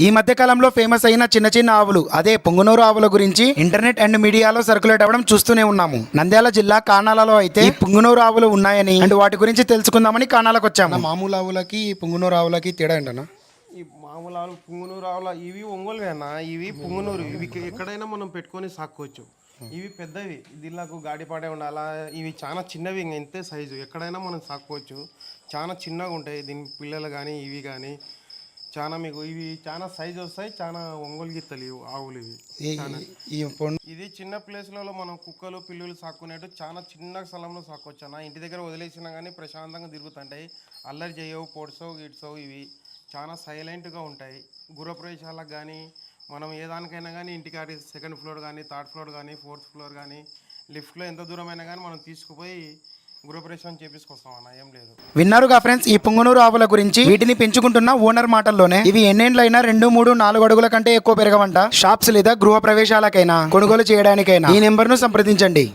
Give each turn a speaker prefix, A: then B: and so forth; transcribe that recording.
A: ఈ మధ్య కాలంలో ఫేమస్ అయిన చిన్న చిన్న ఆవులు అదే పొంగునూరు ఆవుల గురించి ఇంటర్నెట్ అండ్ మీడియాలో సర్క్యులేట్ అవ్వడం చూస్తూనే ఉన్నాము. నంద్యాల జిల్లా కానాలలో అయితే ఈ పొంగునూరు ఆవులు ఉన్నాయని అండ్ వాటి గురించి తెలుసుకుందామని కానాలకు వచ్చాము. మామూలు ఆవులకి పొంగునూరు ఆవులకి తేడా ఏంటన్నా?
B: ఈ మామూలు ఆవులు పుంగునూరు ఆవుల ఇవి ఒంగోలువేనా, ఇవి పుంగునూరు. ఇవి ఎక్కడైనా మనం పెట్టుకొని సాక్కోవచ్చు. ఇవి పెద్దవి, దీనిలకు గాడిపాడే ఉండాలా. ఇవి చాలా చిన్నవి, ఇంకా ఇంతే సైజు, ఎక్కడైనా మనం సాక్కోవచ్చు. చాలా చిన్నగా ఉంటాయి దీని పిల్లలు కానీ ఇవి కానీ. చాలా మీకు ఇవి చాలా సైజు వస్తాయి. చాలా ఒంగోలు గిత్తలు ఇవి ఆవులు. ఇది చిన్న ప్లేస్లలో మనం కుక్కలు పిల్లులు సాక్కునేట్టు చాలా చిన్న స్థలంలో సాక్కోవచ్చు అన్న. ఇంటి దగ్గర వదిలేసినా కానీ ప్రశాంతంగా తిరుగుతుంటాయి. అల్లరి చేయవు, పొడిసవు గిడ్సవు. ఇవి చాలా సైలెంట్గా ఉంటాయి. గృహప్రవేశాలకు కానీ మనం ఏ దానికైనా కానీ ఇంటికాడి సెకండ్ ఫ్లోర్ కానీ థర్డ్ ఫ్లోర్ కానీ ఫోర్త్ ఫ్లోర్ కానీ లిఫ్ట్లో ఎంత దూరమైనా కానీ మనం తీసుకుపోయి గృహప్రవేశం చేపించుకొస్తాం అన్న. ఏం లేదు.
A: విన్నారుగా ఫ్రెండ్స్ ఈ పొంగునూరు ఆవుల గురించి. వీటిని పెంచుకుంటున్న ఓనర్ మాటల్లోనే ఇవి ఎన్నేండ్లైనా 2, 3, 4 అడుగుల కంటే ఎక్కువ పెరగవంట. షాప్స్ లేదా గృహ ప్రవేశాలకైనా కొనుగోలు చేయడానికైనా ఈ నెంబర్ను సంప్రదించండి.